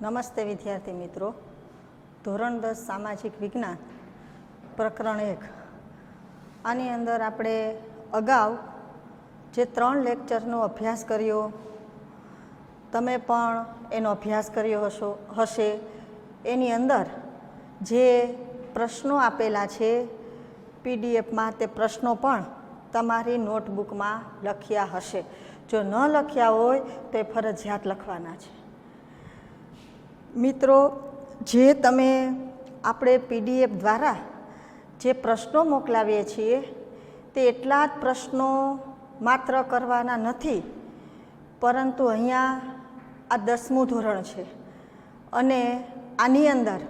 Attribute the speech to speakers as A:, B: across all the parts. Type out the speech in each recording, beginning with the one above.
A: નમસ્તે વિદ્યાર્થી મિત્રો. ધોરણ 10 સામાજિક વિજ્ઞાન પ્રકરણ 1. આની અંદર આપણે અગાઉ જે 3 લેક્ચરનો અભ્યાસ કર્યો, તમે પણ એનો અભ્યાસ કર્યો હશે. એની અંદર જે પ્રશ્નો આપેલા છે પીડીએફમાં, તે પ્રશ્નો પણ તમારી નોટબુકમાં લખ્યા હશે. જો ન લખ્યા હોય તો એ ફરજિયાત લખવાના છે. મિત્રો, જે તમે આપણે પીડીએફ દ્વારા જે પ્રશ્નો મોકલાવીએ છીએ તે એટલા જ પ્રશ્નો માત્ર કરવાના નથી, પરંતુ અહીંયા આ 10મું ધોરણ છે અને આની અંદર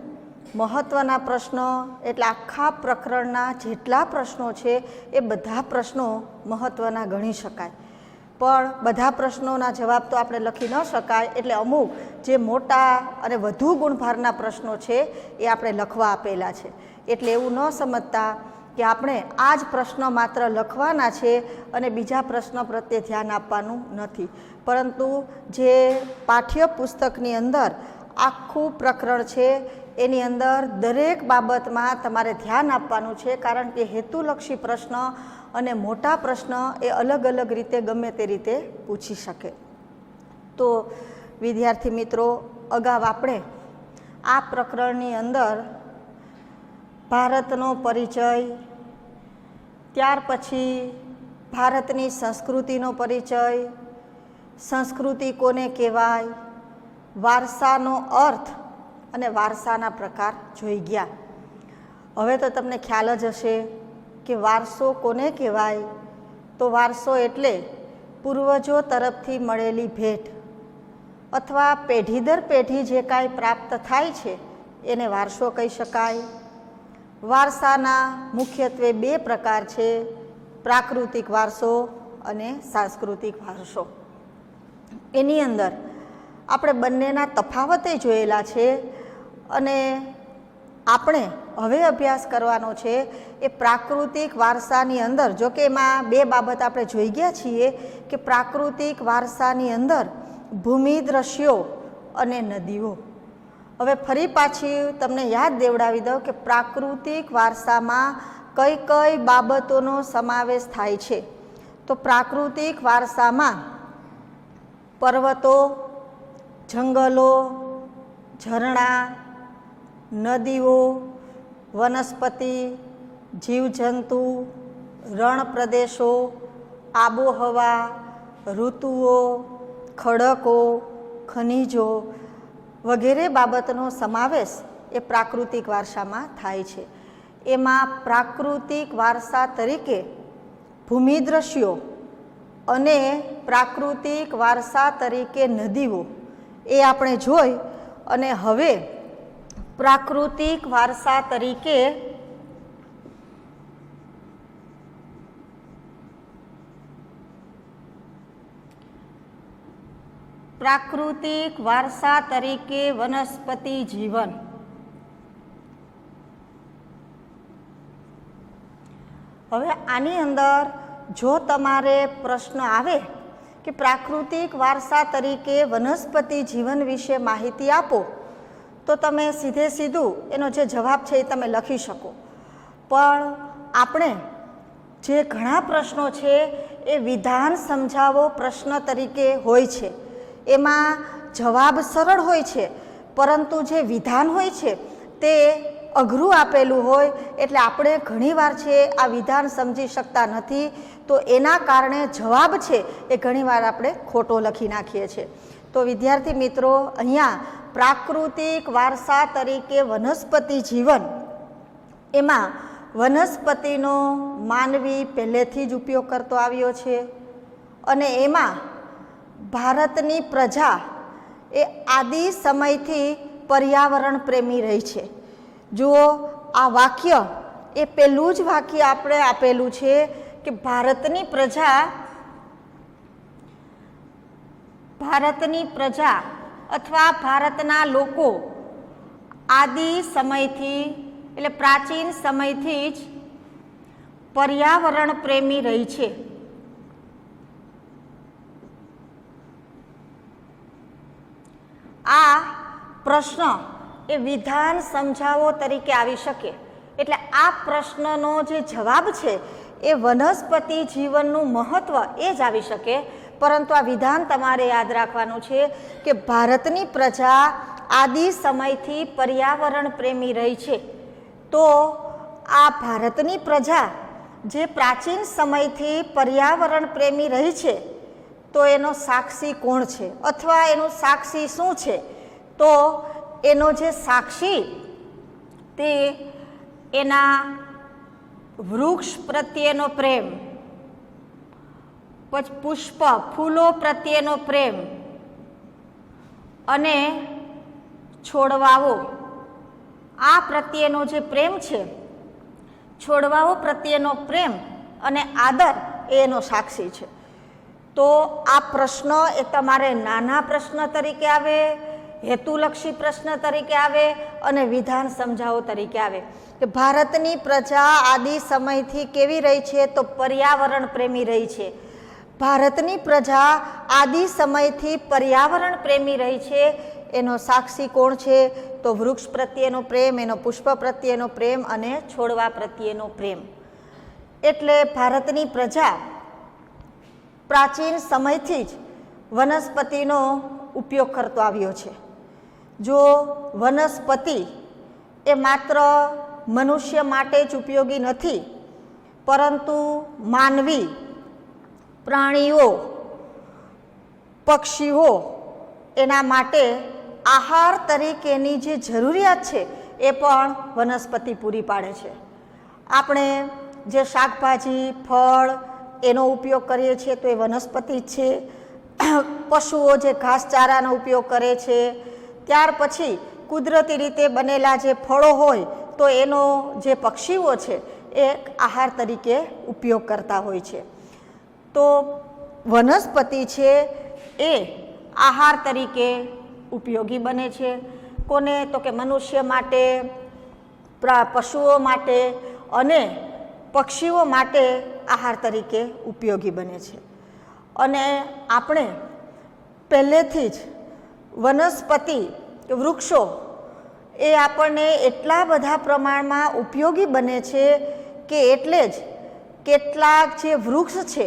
A: મહત્ત્વના પ્રશ્નો એટલે આખા પ્રકરણના જેટલા પ્રશ્નો છે એ બધા પ્રશ્નો મહત્ત્વના ગણી શકાય. પણ બધા પ્રશ્નોના જવાબ તો આપણે લખી ન શકાય, એટલે અમુક જે મોટા અને વધુ ગુણભારના પ્રશ્નો છે એ આપણે લખવા આપેલા છે. એટલે એવું ન સમજતા કે આપણે આ જ પ્રશ્ન માત્ર લખવાના છે અને બીજા પ્રશ્ન પ્રત્યે ધ્યાન આપવાનું નથી, પરંતુ જે પાઠ્યપુસ્તકની અંદર આખું પ્રકરણ છે એની અંદર દરેક બાબતમાં તમારે ધ્યાન આપવાનું છે, કારણ કે હેતુલક્ષી પ્રશ્ન અને મોટા પ્રશ્ન એ અલગ અલગ રીતે ગમે તે રીતે પૂછી શકે. તો વિદ્યાર્થી મિત્રો, અગાઉ આપણે આ પ્રકરણની અંદર ભારતનો પરિચય, ત્યાર પછી ભારતની સંસ્કૃતિનો પરિચય, સંસ્કૃતિ કોને કહેવાય, વારસાનો અર્થ અને વારસાના પ્રકાર જોઈ ગયા. હવે તો તમને ખ્યાલ જ હશે કે વારસો કોને કહેવાય. તો વારસો એટલે પૂર્વજો તરફથી મળેલી ભેટ અથવા પેઢી દર પેઢી જે કાંઈ પ્રાપ્ત થાય છે એને વારસો કહી શકાય. વારસાના મુખ્યત્વે 2 પ્રકાર છે, પ્રાકૃતિક વારસો અને સાંસ્કૃતિક વારસો. એની અંદર આપણે બંનેના તફાવતે જોયેલા છે અને આપણે હવે અભ્યાસ કરવાનો છે એ પ્રાકૃતિક વારસાની અંદર. જો કે એમાં 2 બાબત આપણે જોઈ ગયા છીએ કે પ્રાકૃતિક વારસાની અંદર ભૂમિ દ્રશ્યો અને નદીઓ. હવે ફરી પાછી તમને યાદ દેવડાવી દઉં કે પ્રાકૃતિક વારસામાં કઈ કઈ બાબતોનો સમાવેશ થાય છે. તો પ્રાકૃતિક વારસામાં પર્વતો, જંગલો, ઝરણા, નદીઓ, વનસ્પતિ, જીવજંતુ, રણ પ્રદેશો, આબોહવા, ઋતુઓ, ખડકો, ખનિજો વગેરે બાબતનો સમાવેશ એ પ્રાકૃતિક વારસામાં થાય છે. એમાં પ્રાકૃતિક વારસા તરીકે ભૂમિ દ્રશ્યો અને પ્રાકૃતિક વારસા તરીકે નદીઓ એ આપણે જોઈ. અને હવે પ્રાકૃતિક વારસા તરીકે વનસ્પતિ જીવન. હવે આની અંદર જો તમારે પ્રશ્ન આવે કે પ્રાકૃતિક વારસા તરીકે વનસ્પતિ જીવન વિશે માહિતી આપો, તો તમે સીધું એનો જે જવાબ છે એ તમે લખી શકો. પણ આપણે જે ઘણા પ્રશ્નો છે એ વિધાન સમજાવો પ્રશ્ન તરીકે હોય છે. એમાં જવાબ સરળ હોય છે, પરંતુ જે વિધાન હોય છે તે અઘરું આપેલું હોય, એટલે આપણે ઘણીવાર છે આ વિધાન સમજી શકતા નથી. તો એના કારણે જવાબ છે એ ઘણીવાર આપણે ખોટો લખી નાખીએ છીએ. તો વિદ્યાર્થી મિત્રો, અહીંયા પ્રાકૃતિક વારસા તરીકે વનસ્પતિ જીવન, એમાં વનસ્પતિનો માનવી પહેલેથી જ ઉપયોગ કરતો આવ્યો છે અને એમાં ભારતની પ્રજા એ આદિ સમયથી પર્યાવરણ પ્રેમી રહી છે. જુઓ, આ વાક્ય એ પહેલું જ વાક્ય આપણે આપેલું છે કે ભારતની પ્રજા અથવા ભારતના લોકો આદિ સમયથી એટલે પ્રાચીન સમયથી જ પર્યાવરણ પ્રેમી રહી છે. આ પ્રશ્ન એ વિધાન સમજાવો તરીકે આવી શકે. એટલે આ પ્રશ્નનો જે જવાબ છે એ વનસ્પતિ જીવનનું મહત્વ એ જ આવી શકે. પરંતુ આ વિધાન તમારે યાદ રાખવાનું છે કે ભારતની પ્રજા આદિ સમયથી પર્યાવરણ પ્રેમી રહી છે. તો આ ભારતની પ્રજા જે પ્રાચીન સમયથી પર્યાવરણ પ્રેમી રહી છે તો એનો સાક્ષી કોણ છે અથવા એનું સાક્ષી શું છે? તો એનો જે સાક્ષી તે એના વૃક્ષ પ્રત્યેનો પ્રેમ, પછી પુષ્પ ફૂલો પ્રત્યેનો પ્રેમ અને છોડવાઓ આ પ્રત્યેનો જે પ્રેમ છે, છોડવાઓ પ્રત્યેનો પ્રેમ અને આદર એનો સાક્ષી છે. તો આ પ્રશ્ન એ તમારે નાના પ્રશ્ન તરીકે આવે, હેતુલક્ષી પ્રશ્ન તરીકે આવે અને વિધાન સમજાવો તરીકે આવે કે ભારતની પ્રજા આદિ સમયથી કેવી રહી છે? તો પર્યાવરણ પ્રેમી રહી છે. ભારતની પ્રજા આદિ સમયથી પર્યાવરણ પ્રેમી રહી છે. એનો સાક્ષી કોણ છે? તો વૃક્ષ પ્રત્યેનો પ્રેમ, એનો પુષ્પ પ્રત્યેનો પ્રેમ અને છોડવા પ્રત્યેનો પ્રેમ. એટલે ભારતની પ્રજા પ્રાચીન સમયથી જ વનસ્પતિનો ઉપયોગ કરતો આવ્યો છે. જો વનસ્પતિ એ માત્ર મનુષ્ય માટે જ ઉપયોગી નથી, પરંતુ માનવી, પ્રાણીઓ, પક્ષીઓ એના માટે આહાર તરીકેની જે જરૂરિયાત છે એ પણ વનસ્પતિ પૂરી પાડે છે. આપણે જે શાકભાજી, ફળ એનો ઉપયોગ કરીએ છીએ તો એ વનસ્પતિ જ છે. પશુઓ જે ઘાસચારાનો ઉપયોગ કરે છે, ત્યાર પછી કુદરતી રીતે બનેલા જે ફળો હોય તો એનો જે પક્ષીઓ છે એ આહાર તરીકે ઉપયોગ કરતા હોય છે. તો વનસ્પતિ છે એ આહાર તરીકે ઉપયોગી બને છે. કોને? તો કે મનુષ્ય માટે, પશુઓ માટે અને પક્ષીઓ માટે આહાર તરીકે ઉપયોગી બને છે. અને આપણે પહેલેથી જ વનસ્પતિ, વૃક્ષો એ આપણને એટલા બધા પ્રમાણમાં ઉપયોગી બને છે કે એટલે જ કેટલાક જે વૃક્ષ છે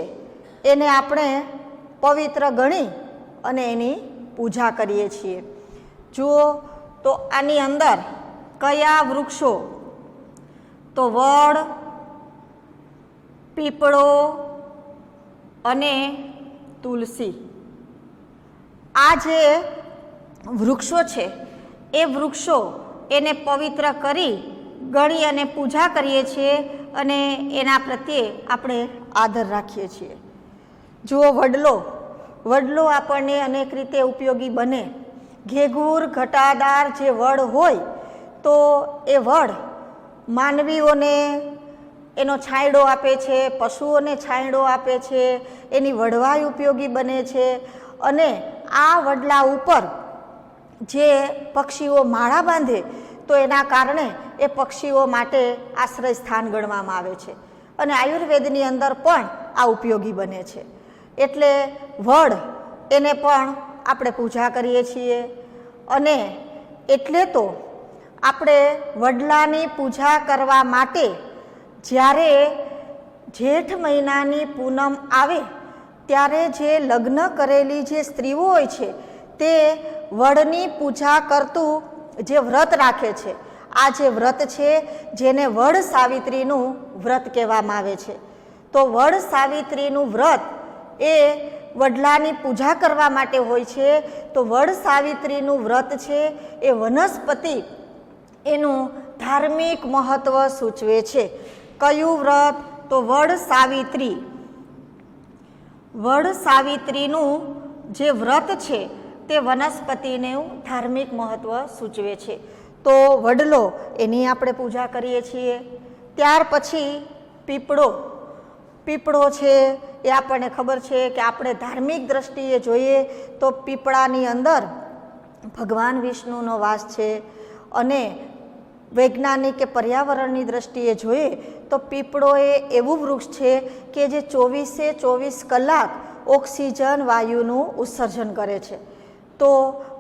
A: એને આપણે પવિત્ર ગણી અને એની પૂજા કરીએ છીએ. જુઓ તો આની અંદર કયા વૃક્ષો? તો વડ, પીપળો અને તુલસી. આ જે વૃક્ષો છે એ વૃક્ષો એને પવિત્ર કરી ગણી અને પૂજા કરીએ છીએ અને એના પ્રત્યે આપણે આદર રાખીએ છીએ. જુઓ વડલો આપણને અનેક રીતે ઉપયોગી બને. ઘેઘૂર ઘટાદાર જે વડ હોય તો એ વડ માનવીઓને એનો છાંયડો આપે છે, પશુઓને છાંયડો આપે છે, એની વડવાઈ ઉપયોગી બને છે. અને આ વડલા ઉપર જે પક્ષીઓ માળા બાંધે તો એના કારણે એ પક્ષીઓ માટે આશ્રય સ્થાન ગણવામાં આવે છે. અને આયુર્વેદની અંદર પણ આ ઉપયોગી બને છે. એટલે વડ એને પણ આપણે પૂજા કરીએ છીએ. અને એટલે તો આપણે વડલાની પૂજા કરવા માટે જ્યારે જેઠ મહિનાની પૂનમ આવે ત્યારે જે લગ્ન કરેલી જે સ્ત્રીઓ હોય છે તે વડની પૂજા કરતું જે વ્રત રાખે છે, આ જે વ્રત છે જેને વડ સાવિત્રીનું વ્રત કહેવામાં આવે છે. તો વડ સાવિત્રીનું વ્રત એ વડલાની પૂજા કરવા માટે હોય છે. તો વડ સાવિત્રીનું વ્રત છે એ વનસ્પતિ એનું ધાર્મિક મહત્વ સૂચવે છે. કયું વ્રત? તો વડ સાવિત્રી. વડ સાવિત્રીનું જે વ્રત છે તે વનસ્પતિનું ધાર્મિક મહત્વ સૂચવે છે. તો વડલો એની આપણે પૂજા કરીએ છીએ. ત્યાર પછી પીપળો છે એ આપણને ખબર છે કે આપણે ધાર્મિક દ્રષ્ટિએ જોઈએ તો પીપળાની અંદર ભગવાન વિષ્ણુનો વાસ છે. અને વૈજ્ઞાનિક કે પર્યાવરણની દ્રષ્ટિએ જોઈએ તો પીપળો એ એવું વૃક્ષ છે કે જે 24 કલાક ઓક્સિજન વાયુનું ઉત્સર્જન કરે છે. તો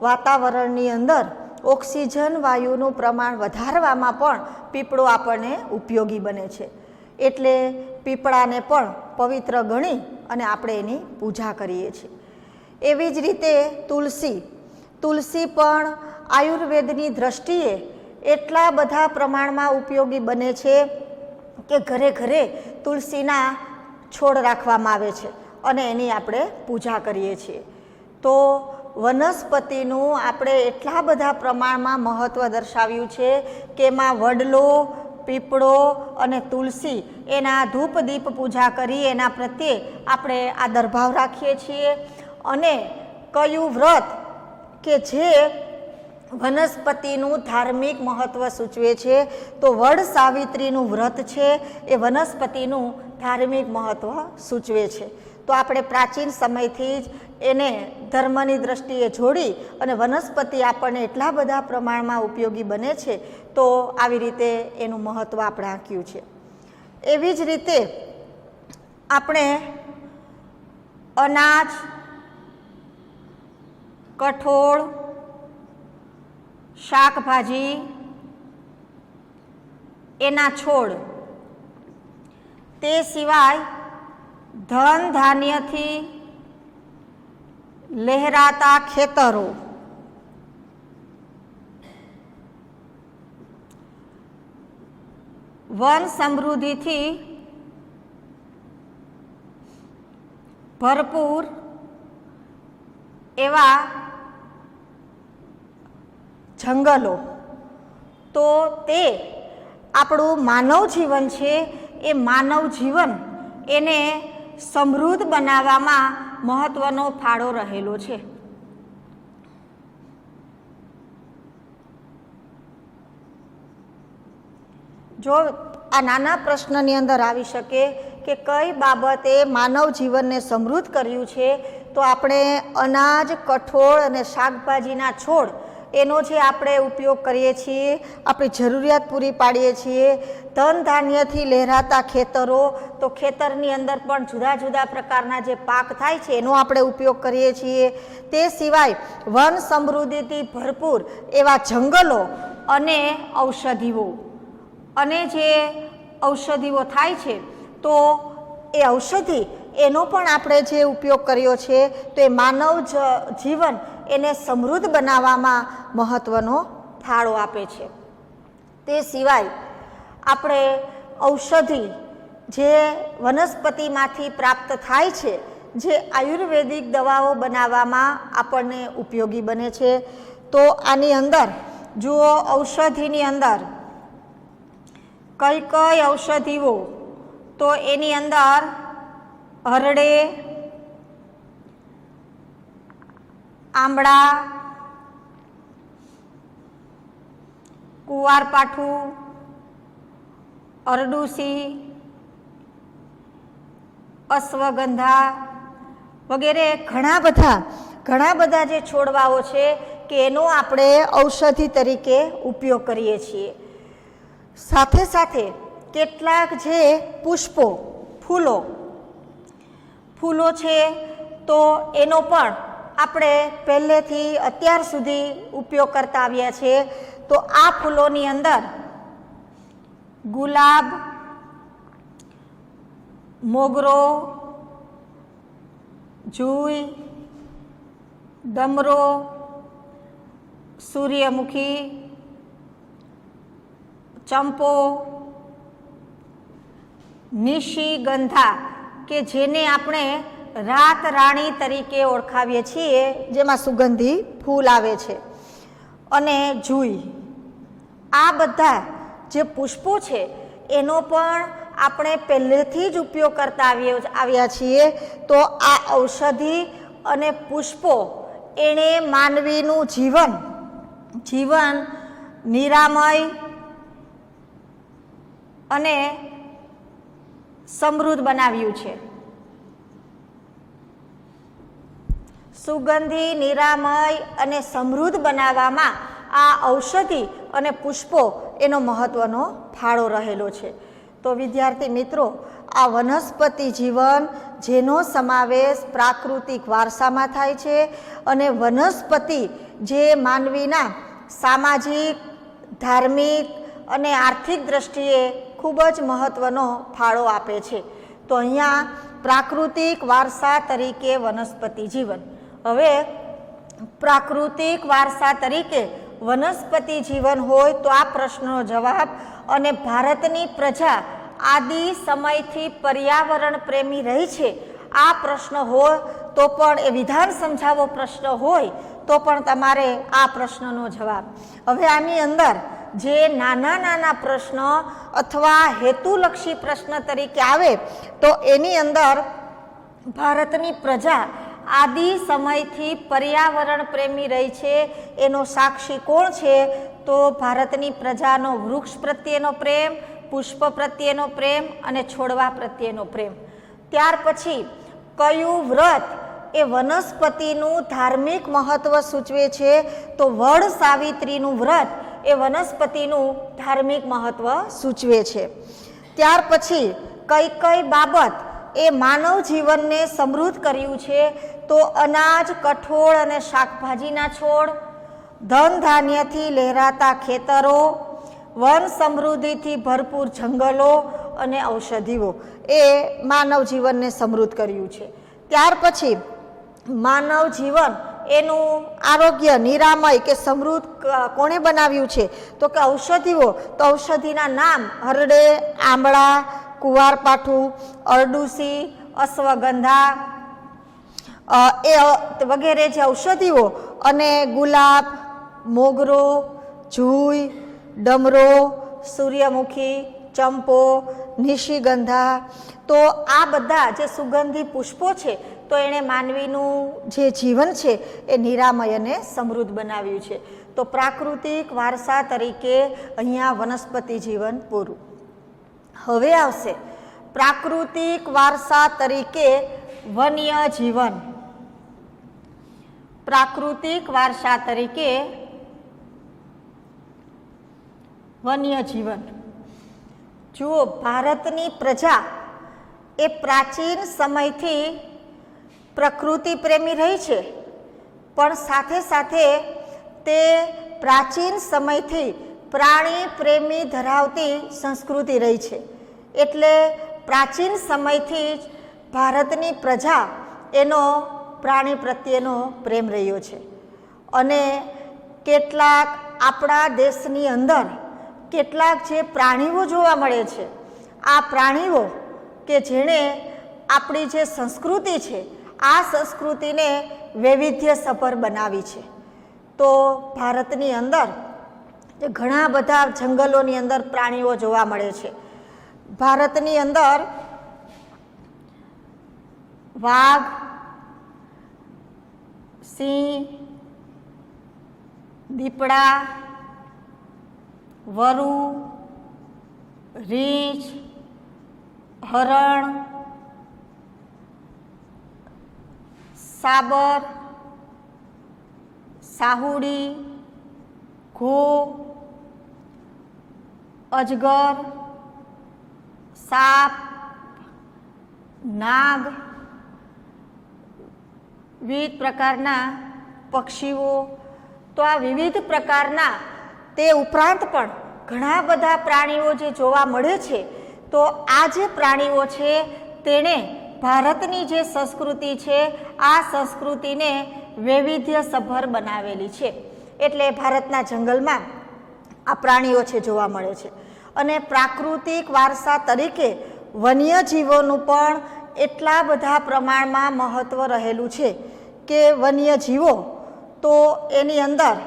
A: વાતાવરણની અંદર ઓક્સિજન વાયુનું પ્રમાણ વધારવામાં પણ પીપળો આપણને ઉપયોગી બને છે. એટલે પીપળાને પણ પવિત્ર ગણી અને આપણે એની પૂજા કરીએ છીએ. એવી જ રીતે તુલસી પણ આયુર્વેદની દ્રષ્ટિએ એટલા બધા પ્રમાણમાં ઉપયોગી બને છે કે ઘરે ઘરે તુલસીના છોડ રાખવામાં આવે છે અને એની આપણે પૂજા કરીએ છીએ. તો વનસ્પતિનું આપણે એટલા બધા પ્રમાણમાં મહત્ત્વ દર્શાવ્યું છે કે એમાં વડલો, પીપળો અને તુલસી એના ધૂપ દીપ પૂજા કરી એના પ્રત્યે આપણે આદરભાવ રાખીએ છીએ. અને કયું વ્રત કે જે વનસ્પતિનું ધાર્મિક મહત્ત્વ સૂચવે છે તો વડ સાવિત્રીનું વ્રત છે એ વનસ્પતિનું ધાર્મિક મહત્ત્વ સૂચવે છે. તો આપણે પ્રાચીન સમયથી જ એને ધર્મની દ્રષ્ટિએ જોડી અને વનસ્પતિ આપણને એટલા બધા પ્રમાણમાં ઉપયોગી બને છે તો આવી રીતે એનું મહત્ત્વ આપણે આંક્યું છે. એવી જ રીતે આપણે અનાજ, કઠોળ, શાકભાજી, એના છોડ, તે સિવાય ધન ધાન્યથી લહેરાતા ખેતરો, વન સમૃદ્ધિથી ભરપૂર એવા જંગલો, તો તે આપણું માનવ જીવન છે એ માનવ જીવન એને સમૃદ્ધ બનાવવામાં મહત્ત્વનો ફાળો રહેલો છે. જો આ નાના પ્રશ્નની અંદર આવી શકે કે કઈ બાબતે માનવ જીવનને સમૃદ્ધ કર્યું છે તો આપણે અનાજ, કઠોળ અને શાકભાજીના છોડ એનો જે આપણે ઉપયોગ કરીએ છીએ, આપણી જરૂરિયાત પૂરી પાડીએ છીએ. ધન ધાન્યથી લહેરાતા ખેતરો, તો ખેતરની અંદર પણ જુદા જુદા પ્રકારના જે પાક થાય છે એનો આપણે ઉપયોગ કરીએ છીએ. તે સિવાય વન સમૃદ્ધિથી ભરપૂર એવા જંગલો અને ઔષધિઓ, અને જે ઔષધિઓ થાય છે તો એ ઔષધિ એનો પણ આપણે જે ઉપયોગ કર્યો છે તો એ માનવ જીવન એને સમૃદ્ધ બનાવવામાં મહત્ત્વનો ફાળો આપે છે. તે સિવાય આપણે ઔષધિ જે વનસ્પતિમાંથી પ્રાપ્ત થાય છે, જે આયુર્વેદિક દવાઓ બનાવવામાં આપણને ઉપયોગી બને છે. તો આની અંદર જુઓ, ઔષધિની અંદર કઈ કઈ ઔષધિઓ, તો એની અંદર હરડે, આંબળા, કુવારપાઠું, અરડુસી, અશ્વગંધા વગેરે ઘણા બધા જે છોડવાઓ છે કે એનો આપણે ઔષધિ તરીકે ઉપયોગ કરીએ છીએ. સાથે સાથે કેટલાક જે પુષ્પો, ફૂલો છે તો એનો પણ આપણે પહેલેથી અત્યાર સુધી ઉપયોગ કરતા આવ્યા છીએ. તો આ ફૂલોની અંદર ગુલાબ, મોગરો, જુઈ, ડમરો, સૂર્યમુખી, ચંપો, નિશિગંધા કે જેને આપણે રાત રાણી તરીકે ઓળખાવીએ છીએ, જેમાં સુગંધી ફૂલ આવે છે, અને જુઈ, આ બધા જે પુષ્પો છે એનો પણ આપણે પહેલેથી જ ઉપયોગ કરતા આવ્યા છીએ. તો આ ઔષધિ અને પુષ્પો એણે માનવીનું જીવન નિરામય અને સમૃદ્ધ બનાવ્યું છે. સુગંધી, નિરામય અને સમૃદ્ધ બનાવવામાં આ ઔષધિ અને પુષ્પો એનો મહત્ત્વનો ફાળો રહેલો છે. તો વિદ્યાર્થી મિત્રો, આ વનસ્પતિ જીવન જેનો સમાવેશ પ્રાકૃતિક વારસામાં થાય છે અને વનસ્પતિ જે માનવીના સામાજિક, ધાર્મિક અને આર્થિક દ્રષ્ટિએ ખૂબ જ મહત્ત્વનો ફાળો આપે છે. તો અહીંયા પ્રાકૃતિક વારસા તરીકે વનસ્પતિ જીવન. હવે પ્રાકૃતિક વારસા તરીકે વનસ્પતિ જીવન હોય તો આ પ્રશ્નનો જવાબ, અને ભારતની પ્રજા આદિ સમયથી પર્યાવરણ પ્રેમી રહી છે, આ પ્રશ્ન હોય તો પણ, એ વિધાન સમજાવો પ્રશ્ન હોય તો પણ તમારે આ પ્રશ્નનો જવાબ. હવે આની અંદર જે નાના નાના પ્રશ્ન અથવા હેતુલક્ષી પ્રશ્ન તરીકે આવે તો એની અંદર ભારતની પ્રજા આદિ સમયથી પર્યાવરણ પ્રેમી રહી છે એનો સાક્ષી કોણ છે? તો ભારતની પ્રજાનો વૃક્ષ પ્રત્યેનો પ્રેમ, પુષ્પ પ્રત્યેનો પ્રેમ અને છોડવા પ્રત્યેનો પ્રેમ. ત્યાર પછી કયું વ્રત એ વનસ્પતિનું ધાર્મિક મહત્વ સૂચવે છે? તો વડ સાવિત્રીનું વ્રત એ વનસ્પતિનું ધાર્મિક મહત્વ સૂચવે છે. ત્યાર પછી કઈ કઈ બાબત એ માનવ જીવનને સમૃદ્ધ કર્યું છે? તો અનાજ, કઠોળ અને શાકભાજીના છોડ, ધન ધાન્યથી લહેરાતા ખેતરો, વન સમૃદ્ધિથી ભરપૂર જંગલો અને ઔષધિઓ એ માનવ જીવનને સમૃદ્ધ કર્યું છે. ત્યાર પછી માનવ જીવન એનું આરોગ્ય નિરામય કે સમૃદ્ધ કોણે બનાવ્યું છે? તો કે ઔષધિઓ. તો ઔષધિના નામ હરડે, આંબળા, કુવારપાઠું, અરડુસી, અશ્વગંધા એ વગેરે જે ઔષધિઓ, અને ગુલાબ, મોગરો, જુઈ, ડમરો, સૂર્યમુખી, ચંપો, નિશિગંધા. તો આ બધા જે સુગંધી પુષ્પો છે તો એણે માનવીનું જે જીવન છે એ નિરામય અને સમૃદ્ધ બનાવ્યું છે. તો પ્રાકૃતિક વારસા તરીકે અહીંયા વનસ્પતિ જીવન પૂરું. હવે આવશે પ્રાકૃતિક વારસા તરીકે વન્ય જીવન. પ્રાકૃતિક વારસા તરીકે વન્ય જીવન. જુઓ, ભારતની પ્રજા એ પ્રાચીન સમયથી પ્રકૃતિ પ્રેમી રહી છે, પણ સાથે સાથે તે પ્રાચીન સમયથી પ્રાણી પ્રેમી ધરાવતી સંસ્કૃતિ રહી છે. એટલે પ્રાચીન સમયથી જ ભારતની પ્રજા એનો પ્રાણી પ્રત્યેનો પ્રેમ રહ્યો છે. અને કેટલાક આપણા દેશની અંદર કેટલાક જે પ્રાણીઓ જોવા મળે છે, આ પ્રાણીઓ કે જેણે આપણી જે સંસ્કૃતિ છે આ સંસ્કૃતિને વૈવિધ્યસભર બનાવી છે. તો ભારતની અંદર ઘણા બધા જંગલોની અંદર પ્રાણીઓ જોવા મળે છે. ભારતની અંદર વાઘ, સિંહ, દીપડા, વરુ, રીંછ, હરણ, સાબર, સાહુડી, ઘો, અજગર, સાપ, નાગ, વિવિધ પ્રકારના પક્ષીઓ. તો આ વિવિધ પ્રકારના તે ઉપરાંત પણ ઘણા બધા પ્રાણીઓ જે જોવા મળે છે. તો આ જે પ્રાણીઓ છે તેણે ભારતની જે સંસ્કૃતિ છે આ સંસ્કૃતિને વૈવિધ્યસભર બનાવેલી છે. એટલે ભારતના જંગલમાં આ પ્રાણીઓ છે જોવા મળે છે. અને પ્રાકૃતિક વારસા તરીકે વન્યજીવોનું પણ એટલા બધા પ્રમાણમાં મહત્ત્વ રહેલું છે કે વન્યજીવો તો એની અંદર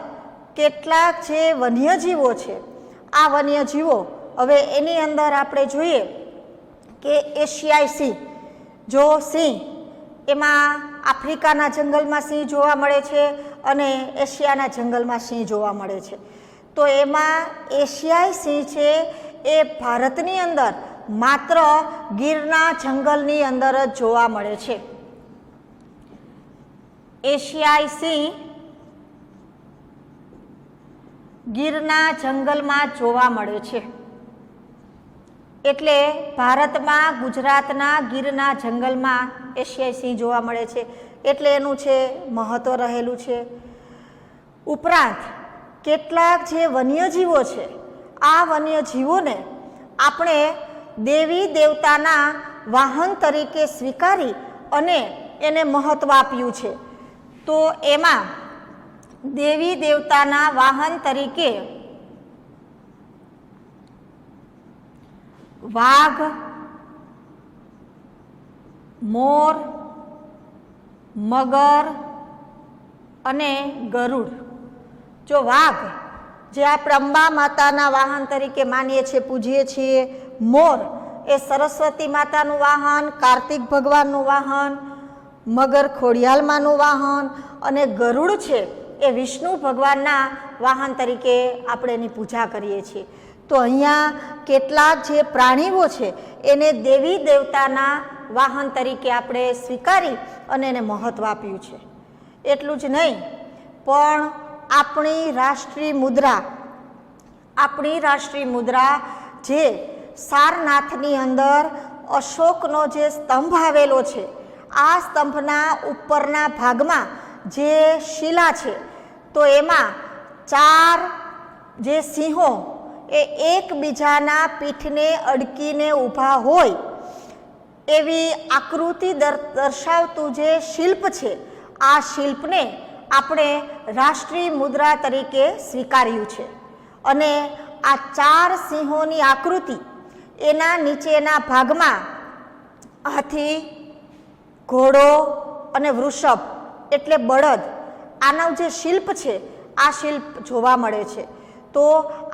A: કેટલાક જે વન્યજીવો છે આ વન્યજીવો, હવે એની અંદર આપણે જોઈએ કે એશિયાઈ સિંહ, જો સિંહ એમાં આફ્રિકાના જંગલમાં સિંહ જોવા મળે છે અને એશિયાના જંગલમાં સિંહ જોવા મળે છે. તો એમાં એશિયાઈ સિંહ છે એ ભારતની અંદર માત્ર ગીરના જંગલની અંદર જ જોવા મળે છે. એશિયાઈ સિંહ ગીરના જંગલમાં જોવા મળે છે. એટલે ભારતમાં ગુજરાતના ગીરના જંગલમાં એશિયાઈ સિંહ જોવા મળે છે. એટલે એનું છે મહત્વ રહેલું છે. ઉપરાંત કેટલાક જે વન્યજીવો છે આ વન્યજીવોને આપણે દેવી દેવતાના વાહન તરીકે સ્વીકારી અને એને મહત્વ આપ્યું છે. તો એમાં દેવી દેવતાના વાહન તરીકે વાઘ, મોર, મગર અને ગરુડ. જો વાઘ જે આપણે અંબા માતાના વાહન તરીકે માનીએ છીએ, પૂજીએ છીએ, મોર એ સરસ્વતી માતાનું વાહન, કાર્તિક ભગવાનનું વાહન, મગર ખોડિયાલમાનું વાહન અને ગરુડ છે એ વિષ્ણુ ભગવાનના વાહન તરીકે આપણે એની પૂજા કરીએ છીએ. તો અહીંયા કેટલાક જે પ્રાણીઓ છે એને દેવી દેવતાના વાહન તરીકે આપણે સ્વીકારી અને એને મહત્વ આપ્યું છે. એટલું જ નહીં, પણ આપણી રાષ્ટ્રીય મુદ્રા જે સારનાથની અંદર અશોકનો જે સ્તંભ આવેલો છે, આ સ્તંભના ઉપરના ભાગમાં જે શિલા છે તો એમાં 4 જે સિંહો એ એકબીજાના પીઠને અડકીને ઊભા હોય એવી આકૃતિ દર્શાવતું જે શિલ્પ છે, આ શિલ્પને આપણે રાષ્ટ્રીય મુદ્રા તરીકે સ્વીકાર્યું છે. અને આ 4 સિંહોની આકૃતિ એના નીચેના ભાગમાં હાથી, ઘોડો અને વૃષભ એટલે બળદ, આનું જે શિલ્પ છે આ શિલ્પ જોવા મળે છે. તો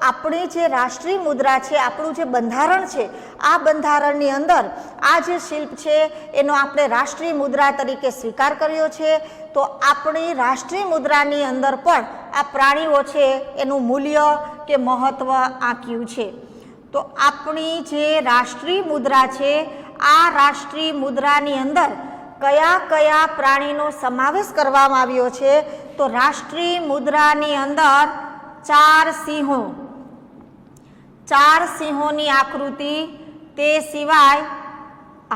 A: આપણી જે રાષ્ટ્રીય મુદ્રા છે, આપણું જે બંધારણ છે, આ બંધારણની અંદર આ જે શિલ્પ છે એનો આપણે રાષ્ટ્રીય મુદ્રા તરીકે સ્વીકાર કર્યો છે. તો આપણી રાષ્ટ્રીય મુદ્રાની અંદર પણ આ પ્રાણીઓ છે એનું મૂલ્ય કે મહત્વ આંક્યું છે. તો આપણી જે રાષ્ટ્રીય મુદ્રા છે, આ રાષ્ટ્રીય મુદ્રાની અંદર કયા કયા પ્રાણીનો સમાવેશ કરવામાં આવ્યો છે? તો રાષ્ટ્રીય મુદ્રાની અંદર 4 સિંહોની આકૃતિ, તે સિવાય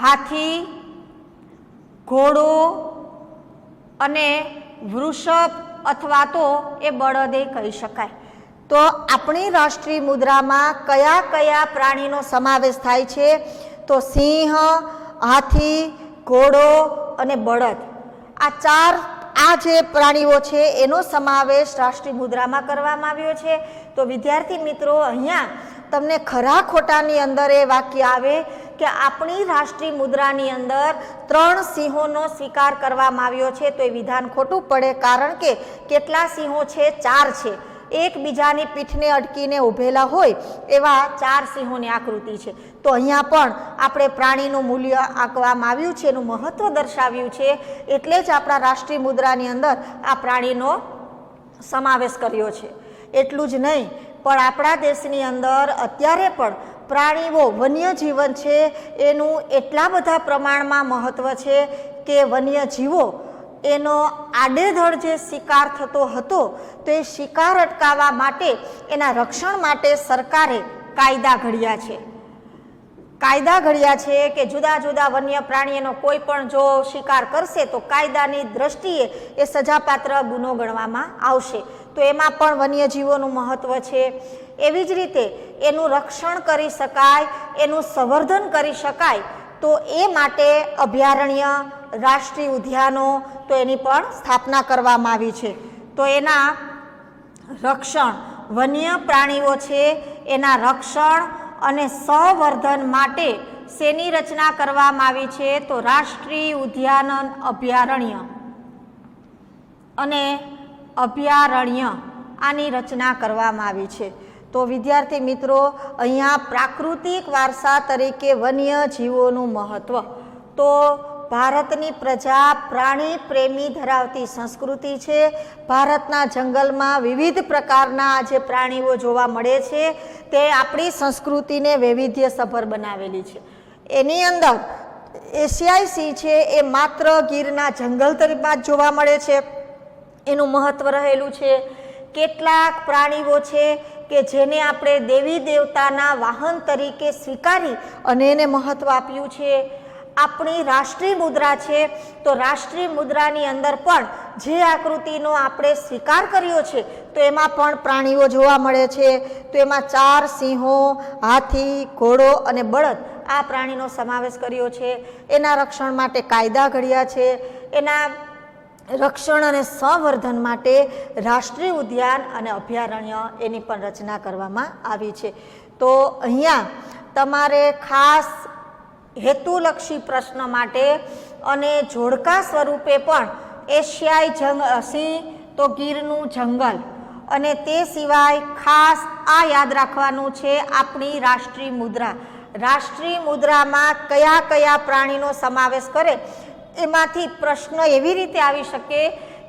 A: હાથી, ઘોડો અને વૃષભ અથવા તો એ બળદે કહી શકાય. તો આપણી રાષ્ટ્રીય મુદ્રામાં કયા કયા પ્રાણીનો સમાવેશ થાય છે? તો સિંહ, હાથી, ઘોડો અને બળદ, આ જે પ્રાણીઓ છે એનો સમાવેશ રાષ્ટ્રીય મુદ્રામાં કરવામાં આવ્યો છે. તો વિદ્યાર્થી મિત્રો, અહીંયા તમને ખરા ખોટાની અંદર એ વાક્ય આવે કે આપણી રાષ્ટ્રીય મુદ્રાની અંદર 3 સિંહોનો સ્વીકાર કરવામાં આવ્યો છે. તો એ વિધાન ખોટું પડે, કારણ કે કેટલા સિંહો છે? 4 છે. એકબીજાની પીઠને અડકીને ઊભેલા હોય એવા 4 સિંહોની આકૃતિ છે. તો અહીંયા પણ આપણે પ્રાણીનું મૂલ્ય આંકવામાં આવ્યું છે, એનું મહત્વ દર્શાવ્યું છે. એટલે જ આપણા રાષ્ટ્રીય મુદ્રાની અંદર આ પ્રાણીનો સમાવેશ કર્યો છે. એટલું જ નહીં, પણ આપણા દેશની અંદર અત્યારે પણ પ્રાણીઓ, વન્યજીવન છે એનું એટલા બધા પ્રમાણમાં મહત્વ છે કે વન્યજીવો એનો આડેધડ જે શિકાર થતો હતો તો એ શિકાર અટકાવવા માટે, એના રક્ષણ માટે સરકારે કાયદા ઘડ્યા છે કે જુદા જુદા વન્ય પ્રાણીઓનો કોઈ પણ જો શિકાર કરશે તો કાયદાની દ્રષ્ટિએ એ સજાપાત્ર ગુનો ગણવામાં આવશે. તો એમાં પણ વન્યજીવોનું મહત્વ છે. એવી જ રીતે એનું રક્ષણ કરી શકાય, એનું સંવર્ધન કરી શકાય, તો એ માટે અભયારણ્ય, રાષ્ટ્રીય ઉદ્યાનો તો એની પણ સ્થાપના કરવામાં આવી છે. તો એના રક્ષણ, વન્ય પ્રાણીઓ છે એના રક્ષણ અને સંવર્ધન માટે શેની રચના કરવામાં આવી છે? તો રાષ્ટ્રીય ઉદ્યાન અભયારણ્ય આની રચના કરવામાં આવી છે. તો વિદ્યાર્થી મિત્રો, અહીંયા પ્રાકૃતિક વારસા તરીકે વન્યજીવોનું મહત્વ. તો ભારતની પ્રજા પ્રાણી પ્રેમી ધરાવતી સંસ્કૃતિ છે. ભારતના જંગલમાં વિવિધ પ્રકારના જે પ્રાણીઓ જોવા મળે છે તે આપણી સંસ્કૃતિને વૈવિધ્યસભર બનાવેલી છે. એની અંદર એશિયાઈ સિંહ છે એ માત્ર ગીરના જંગલ તરીકે જોવા મળે છે, એનું મહત્વ રહેલું છે. કેટલાક પ્રાણીઓ છે કે જેને આપણે દેવી દેવતાના વાહન તરીકે સ્વીકારી અને એને મહત્વ આપ્યું છે. આપણી રાષ્ટ્રીય મુદ્રા છે, તો રાષ્ટ્રીય મુદ્રાની અંદર પણ જે આકૃતિનો આપણે સ્વીકાર કર્યો છે તો એમાં પણ પ્રાણીઓ જોવા મળે છે. તો એમાં 4 સિંહો, હાથી, ઘોડો અને બળદ આ પ્રાણીનો સમાવેશ કર્યો છે. એના રક્ષણ માટે કાયદા ઘડ્યા છે. એના રક્ષણ અને સંવર્ધન માટે રાષ્ટ્રીય ઉદ્યાન અને અભયારણ્ય એની પણ રચના કરવામાં આવી છે. તો અહીંયા તમારે ખાસ હેતુલક્ષી પ્રશ્ન માટે અને જોડકા સ્વરૂપે પણ એશિયાઈ સિંહ તો ગીરનું જંગલ, અને તે સિવાય ખાસ આ યાદ રાખવાનું છે આપણી રાષ્ટ્રીય મુદ્રા. રાષ્ટ્રીય મુદ્રામાં કયા કયા પ્રાણીનો સમાવેશ કરે એમાંથી પ્રશ્ન એવી રીતે આવી શકે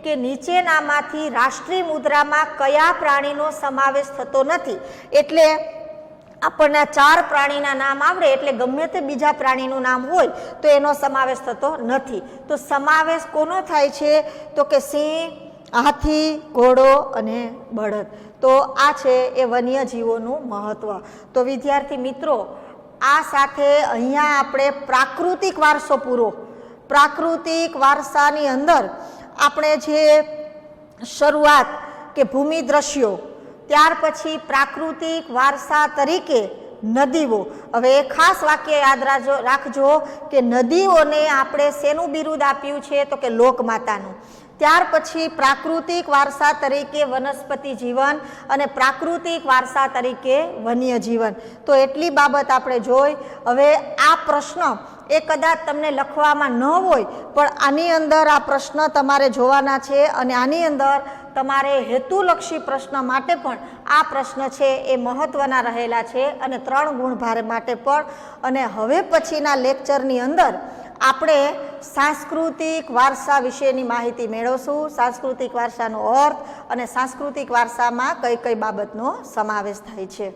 A: કે નીચેનામાંથી રાષ્ટ્રીય મુદ્રામાં કયા પ્રાણીનો સમાવેશ થતો નથી. એટલે આપણને 4 પ્રાણીના નામ આવડે એટલે ગમે તે બીજા પ્રાણીનું નામ હોય તો એનો સમાવેશ થતો નથી. તો સમાવેશ કોનો થાય છે? તો કે સિંહ, હાથી, ઘોડો અને બળદ. તો આ છે એ વન્યજીવોનું મહત્વ. તો વિદ્યાર્થી મિત્રો, આ સાથે અહીંયા આપણે પ્રાકૃતિક વારસો પૂરો. પ્રાકૃતિક વારસાની અંદર આપણે જે શરૂઆત કે ભૂમિ દ્રશ્યો, ત્યાર પછી પ્રાકૃતિક વારસા તરીકે નદીઓ. હવે ખાસ વાક્ય યાદ રાખજો કે નદીઓને આપણે શેનું બિરુદ આપ્યું છે? તો કે લોકમાતાનું. ત્યાર પછી પ્રાકૃતિક વારસા તરીકે વનસ્પતિ જીવન અને પ્રાકૃતિક વારસા તરીકે વન્ય જીવન. તો એટલી બાબત આપણે જોઈ. હવે આ પ્રશ્ન એ કદાચ તમને લખવામાં ન હોય, પણ આની અંદર આ પ્રશ્ન તમારે જોવાના છે, અને આની અંદર તમારે હેતુલક્ષી પ્રશ્ન માટે પણ આ પ્રશ્ન છે એ મહત્વના રહેલા છે, અને 3 ગુણભાર માટે પણ. અને હવે પછીના લેક્ચરની અંદર આપણે સાંસ્કૃતિક વારસા વિશેની માહિતી મેળવશું. સાંસ્કૃતિક વારસાનો અર્થ અને સાંસ્કૃતિક વારસામાં કઈ કઈ બાબતનો સમાવેશ થાય છે.